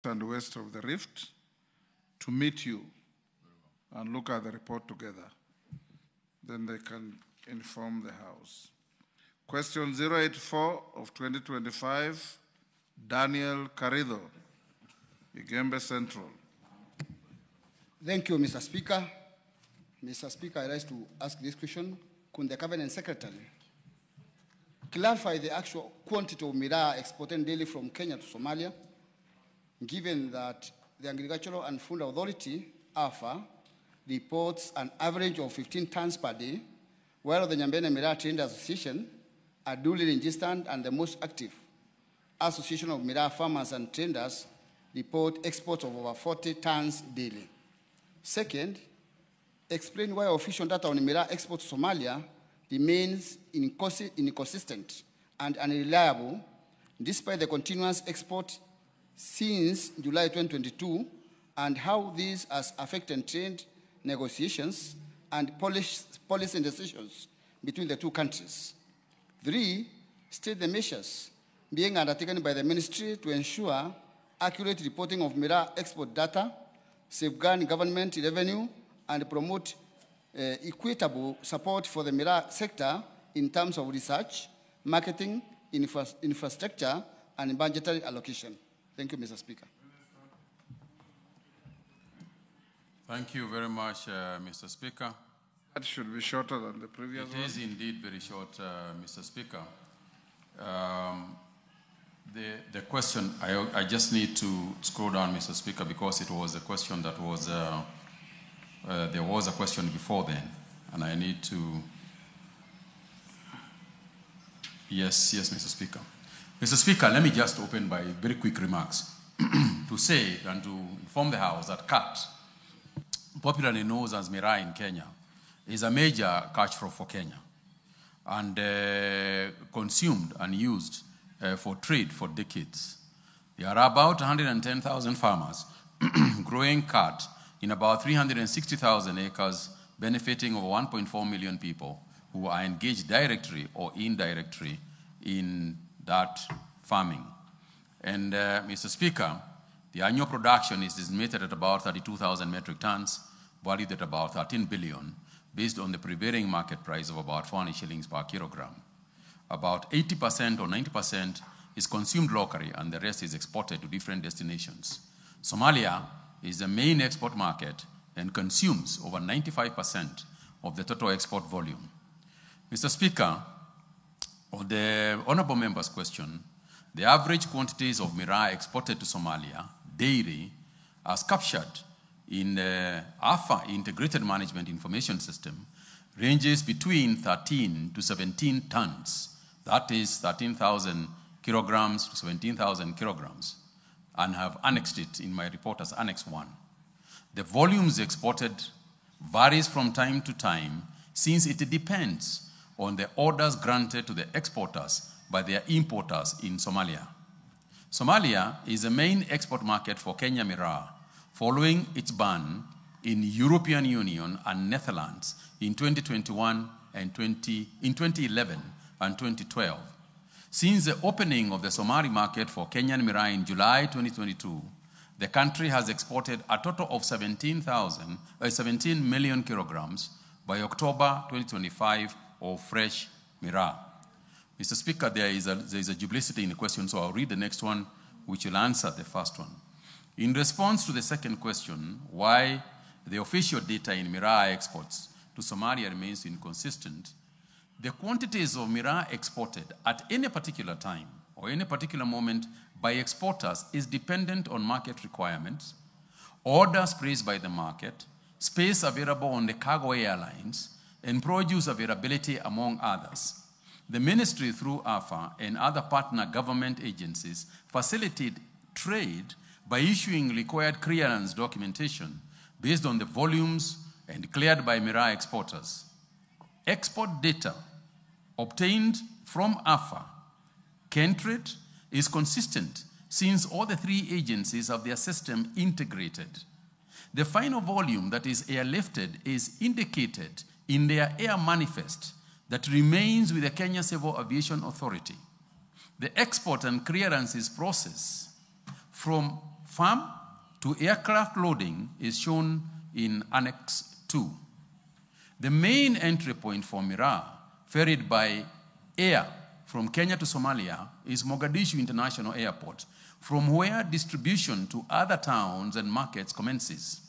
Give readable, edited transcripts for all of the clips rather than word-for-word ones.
and west of the Rift to meet you and look at the report together. Then they can inform the House. Question 084 of 2025, Daniel Karitho, Igembe Central. Thank you, Mr. Speaker. Mr. Speaker, I rise to ask this question. Could the Cabinet Secretary clarify the actual quantity of Miraa exported daily from Kenya to Somalia, given that the Agricultural and Food Authority, AFA, reports an average of 15 tons per day, while the Nyambene Miraa Trade Association, a duly registered and the most active association of Miraa farmers and traders, report exports of over 40 tons daily. Second, explain why official data on Miraa export to Somalia remains inconsistent and unreliable despite the continuous export since July 2022, and how this has affected trade negotiations and policy decisions between the two countries. 3, state the measures being undertaken by the ministry to ensure accurate reporting of Miraa export data, safeguard government revenue, and promote equitable support for the Miraa sector in terms of research, marketing, infrastructure, and budgetary allocation. Thank you, Mr. Speaker. Thank you very much, Mr. Speaker. That should be shorter than the previous one. It is indeed very short, Mr. Speaker. The question, I just need to scroll down, Mr. Speaker, because it was a question that was, there was a question before then, and I need to, yes, Mr. Speaker. Mr. Speaker, let me just open by very quick remarks to say and to inform the House that cat, popularly known as Miraa in Kenya, is a major cash crop for Kenya and consumed and used for trade for decades. There are about 110,000 farmers growing cat in about 360,000 acres, benefiting over 1.4 million people who are engaged directly or indirectly in that farming. And Mr. Speaker, the annual production is estimated at about 32,000 metric tons, valued at about 13 billion, based on the prevailing market price of about 400 shillings per kilogram. About 80% or 90% is consumed locally, and the rest is exported to different destinations. Somalia is the main export market and consumes over 95% of the total export volume. Mr. Speaker, on the honorable member's question, the average quantities of Miraa exported to Somalia daily, as captured in the AFA Integrated Management Information System, ranges between 13 to 17 tons. That is 13,000 kilograms to 17,000 kilograms, and have annexed it in my report as Annex 1. The volumes exported varies from time to time, since it depends on the orders granted to the exporters by their importers in Somalia. Somalia is the main export market for Kenya Miraa, following its ban in European Union and Netherlands in 2021 and 2011 and 2012. Since the opening of the Somali market for Kenyan Miraa in July 2022, the country has exported a total of 17 million kilograms by October 2025 of fresh Miraa. Mr. Speaker, there is a duplicity in the question, so I'll read the next one, which will answer the first one. In response to the second question, why the official data in Miraa exports to Somalia remains inconsistent, the quantities of Miraa exported at any particular time or any particular moment by exporters is dependent on market requirements, orders placed by the market, space available on the cargo airlines, and produce availability, among others. The ministry, through AFA and other partner government agencies, facilitate trade by issuing required clearance documentation based on the volumes and cleared by Miraa exporters. Export data obtained from AFA, Kentrade, is consistent since all the three agencies have their system integrated. The final volume that is airlifted is indicated in their air manifest that remains with the Kenya Civil Aviation Authority. The export and clearances process from farm to aircraft loading is shown in Annex 2. The main entry point for Miraa, ferried by air from Kenya to Somalia, is Mogadishu International Airport, from where distribution to other towns and markets commences.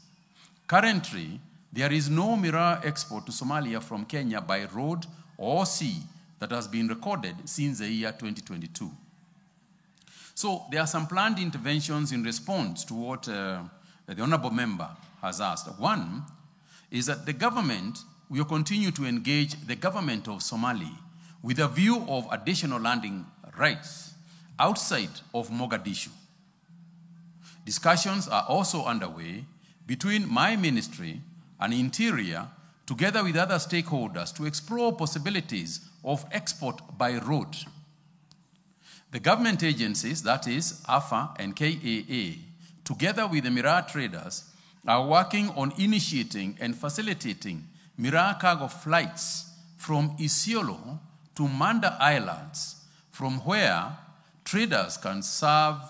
Currently, there is no Miraa export to Somalia from Kenya by road or sea that has been recorded since the year 2022. So there are some planned interventions in response to what the Honorable Member has asked. One is that the government will continue to engage the government of Somalia with a view of additional landing rights outside of Mogadishu. Discussions are also underway between my ministry and Interior, together with other stakeholders, to explore possibilities of export by road. The government agencies, that is, AFA and KAA, together with the Miraa traders, are working on initiating and facilitating Miraa cargo flights from Isiolo to Manda Islands, from where traders can serve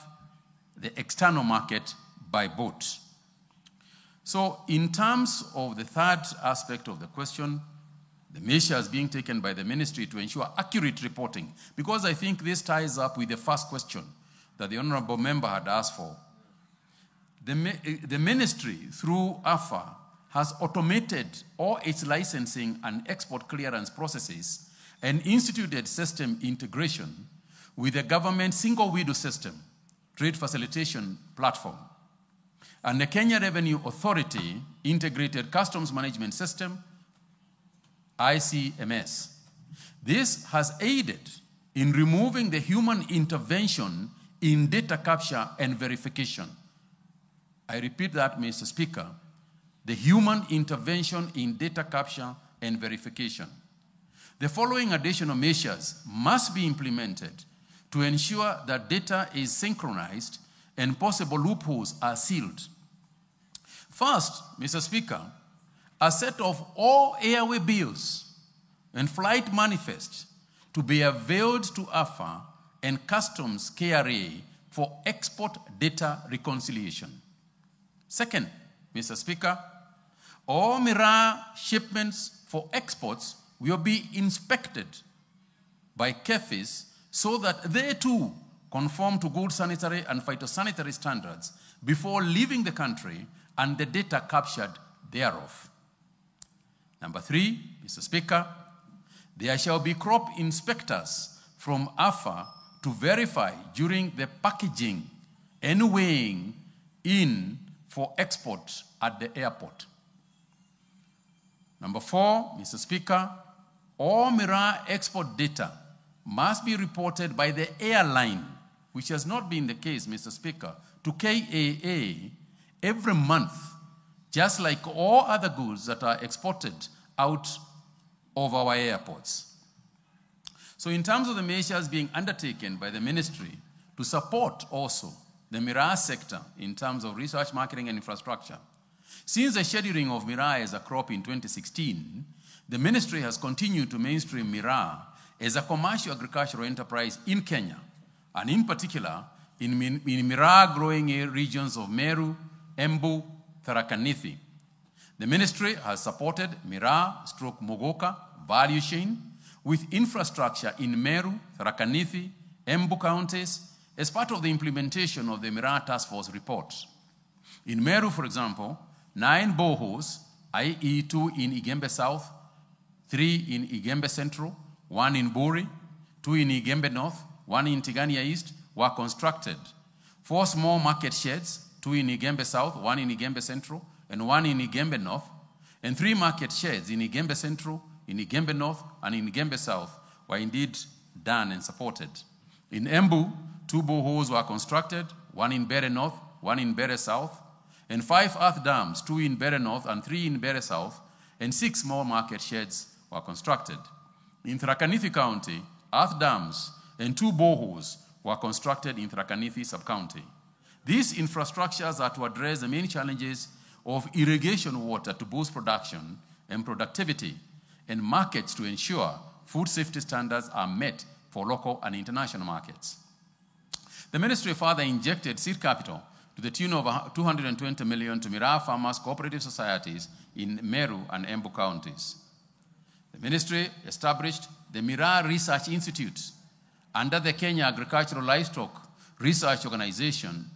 the external market by boat. So in terms of the third aspect of the question, the measures being taken by the ministry to ensure accurate reporting, because I think this ties up with the first question that the Honorable Member had asked for. The ministry, through AFA, has automated all its licensing and export clearance processes and instituted system integration with the government single window system, trade facilitation platform, and the Kenya Revenue Authority Integrated Customs Management System, ICMS. This has aided in removing the human intervention in data capture and verification. I repeat that, Mr. Speaker, the human intervention in data capture and verification. The following additional measures must be implemented to ensure that data is synchronized and possible loopholes are sealed. First, Mr. Speaker, a set of all airway bills and flight manifests to be availed to AFA and Customs KRA for export data reconciliation. Second, Mr. Speaker, all Miraa shipments for exports will be inspected by KEFIS so that they too conform to good sanitary and phytosanitary standards before leaving the country and the data captured thereof. Number three, Mr. Speaker, there shall be crop inspectors from AFA to verify during the packaging and weighing in for export at the airport. Number four, Mr. Speaker, all Miraa export data must be reported by the airline, which has not been the case, Mr. Speaker, to KAA every month, just like all other goods that are exported out of our airports. So in terms of the measures being undertaken by the ministry to support also the Miraa sector in terms of research, marketing, and infrastructure, since the scheduling of Miraa as a crop in 2016, the ministry has continued to mainstream Miraa as a commercial agricultural enterprise in Kenya, and in particular in Miraa growing regions of Meru, Embu, Tharaka Nithi. The ministry has supported Miraa/Mogoka value chain with infrastructure in Meru, Tharaka Nithi, Embu counties as part of the implementation of the Miraa Task Force report. In Meru, for example, 9 boreholes, i.e. 2 in Igembe South, 3 in Igembe Central, 1 in Buri, 2 in Igembe North, 1 in Tigania East, were constructed. 4 small market sheds, 2 in Igembe South, 1 in Igembe Central, and 1 in Igembe North, and 3 market sheds in Igembe Central, in Igembe North, and in Igembe South were indeed done and supported. In Embu, 2 boreholes were constructed, 1 in Bere North, 1 in Bere South, and 5 earth dams, 2 in Bere North and 3 in Bere South, and 6 small market sheds were constructed. In Tharaka Nithi County, earth dams and 2 boreholes were constructed in Tharaka Nithi sub-county. These infrastructures are to address the main challenges of irrigation water to boost production and productivity, and markets to ensure food safety standards are met for local and international markets. The ministry further injected seed capital to the tune of 220 million to Miraa Farmers Cooperative Societies in Meru and Embu counties. The ministry established the Miraa Research Institute under the Kenya Agricultural Livestock Research Organization,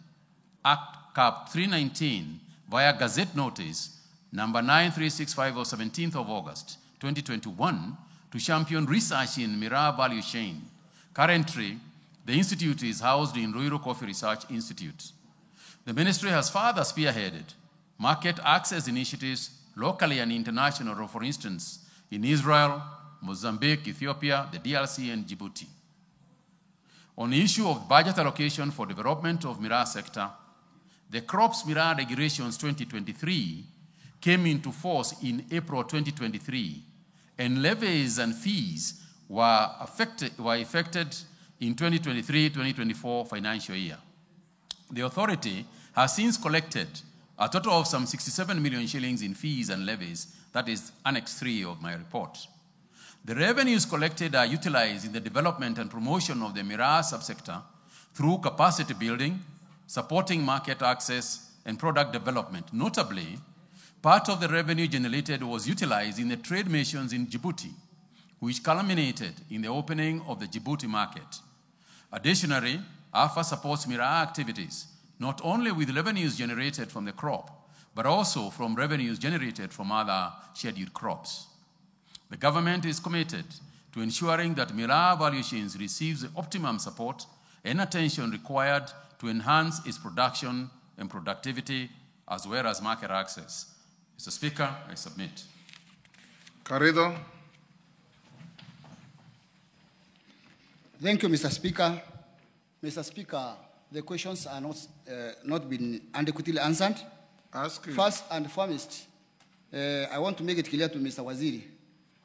Act Cap 319, via Gazette Notice number 9365 of 17th of August 2021 to champion research in Miraa value chain. Currently, the institute is housed in Ruiru Coffee Research Institute. The ministry has further spearheaded market access initiatives locally and internationally, for instance, in Israel, Mozambique, Ethiopia, the DRC, and Djibouti. On the issue of budget allocation for development of Miraa sector, the Crops Miraa Regulations 2023 came into force in April 2023, and levies and fees were effected in 2023-2024 financial year. The authority has since collected a total of some 67 million shillings in fees and levies. That is Annex 3 of my report. The revenues collected are utilized in the development and promotion of the Miraa subsector through capacity building, supporting market access, and product development. Notably, part of the revenue generated was utilized in the trade missions in Djibouti, which culminated in the opening of the Djibouti market. Additionally, AFA supports Miraa activities, not only with revenues generated from the crop, but also from revenues generated from other scheduled crops. The government is committed to ensuring that Miraa value chains receives the optimum support and attention required to enhance its production and productivity, as well as market access. Mr. Speaker, I submit. Karitho. Thank you, Mr. Speaker. Mr. Speaker, the questions are not been adequately answered. First and foremost, I want to make it clear to Mr. Waziri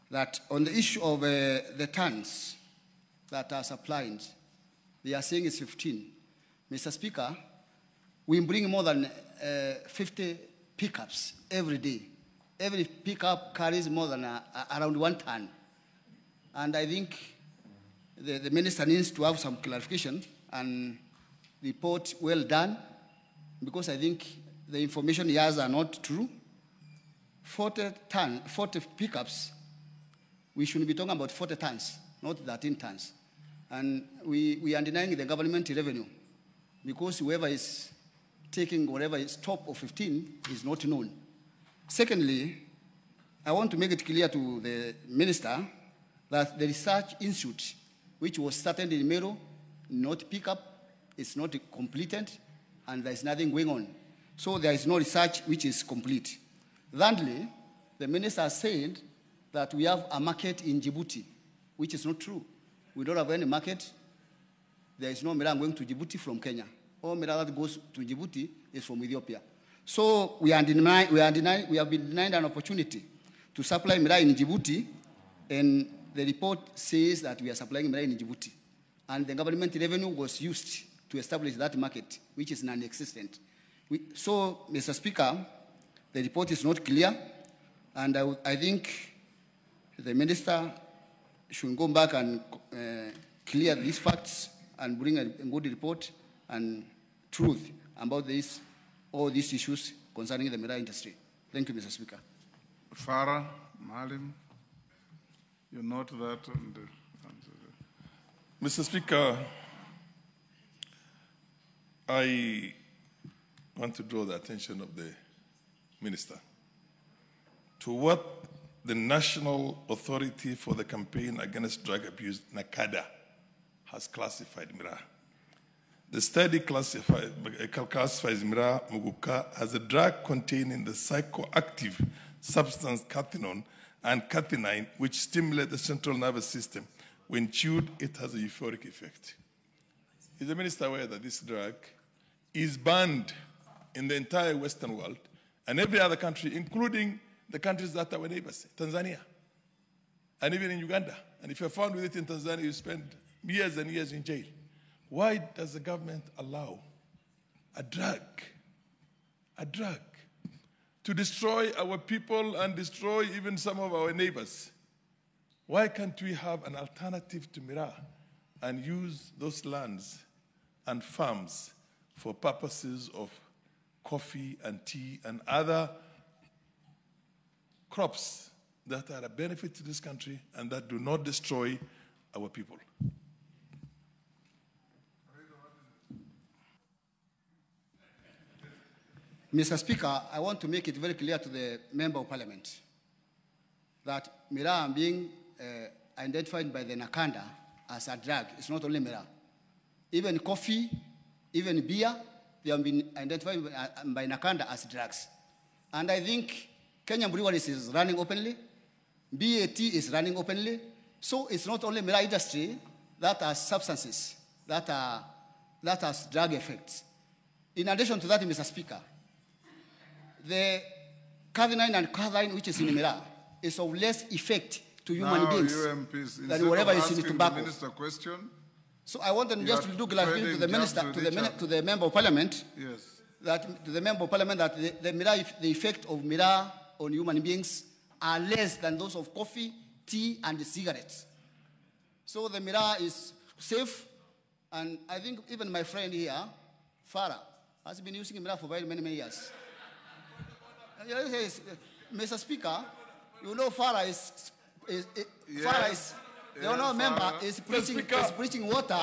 that on the issue of the tons that are supplied, they are saying it's 15. Mr. Speaker, we bring more than 50 pickups every day. Every pickup carries more than around 1 ton. And I think the minister needs to have some clarification and report well done, because I think the information he has are not true. 40 pickups, we should be talking about 40 tons, not 13 tons. And we are denying the government revenue, because whoever is taking whatever is top of 15 is not known. Secondly, I want to make it clear to the minister that the research institute, which was started in Meru, not pick up, it's not completed, and there is nothing going on. So there is no research which is complete. Thirdly, the minister said that we have a market in Djibouti, which is not true. We don't have any market. There is no Miraa going to Djibouti from Kenya. All Miraa that goes to Djibouti is from Ethiopia. So we have been denied an opportunity to supply Miraa in Djibouti, and the report says that we are supplying Miraa in Djibouti. And the government revenue was used to establish that market, which is non-existent. So, Mr. Speaker, the report is not clear, and I think the minister should go back and clear these facts and bring a good report and truth about all these issues concerning the Miraa industry. Thank you, Mr. Speaker. Farah, Malim, you note that. Mr. Speaker, I want to draw the attention of the minister to what the National Authority for the Campaign Against Drug Abuse, NACADA, has classified Miraa. The study classifies Miraa Muguka as a drug containing the psychoactive substance cathinone and cathinine, which stimulate the central nervous system. When chewed, it has a euphoric effect. Is the minister aware that this drug is banned in the entire Western world and every other country, including the countries that are our neighbors, Tanzania, and even in Uganda? And if you're found with it in Tanzania, you spend years and years in jail. Why does the government allow a drug to destroy our people and destroy even some of our neighbors? Why can't we have an alternative to Miraa and use those lands and farms for purposes of coffee and tea and other crops that are a benefit to this country and that do not destroy our people. Mr. Speaker, I want to make it very clear to the Member of Parliament that Miraa being identified by the Nakanda as a drug. It's not only Miraa. Even coffee, even beer, they have been identified by Nakanda as drugs. And I think Kenyan breweries is running openly, BAT is running openly. So it's not only Miraa industry that has substances that has drug effects. In addition to that, Mr. Speaker, the 𝐃𝐜𝐬𝐿 and 𝐾𝐜𝐬𝐿, which is in Miraa, is of less effect to human beings than whatever is in tobacco. The minister question, so I want them just to do clarification to the minister, to the Member of Parliament. yes. That to the Member of Parliament that the effect of Miraa on human beings are less than those of coffee, tea, and cigarettes. So the Miraa is safe, and I think even my friend here, Farah, has been using Miraa for very many, many years. Mr. Speaker, you know Farah is the honourable member is preaching water.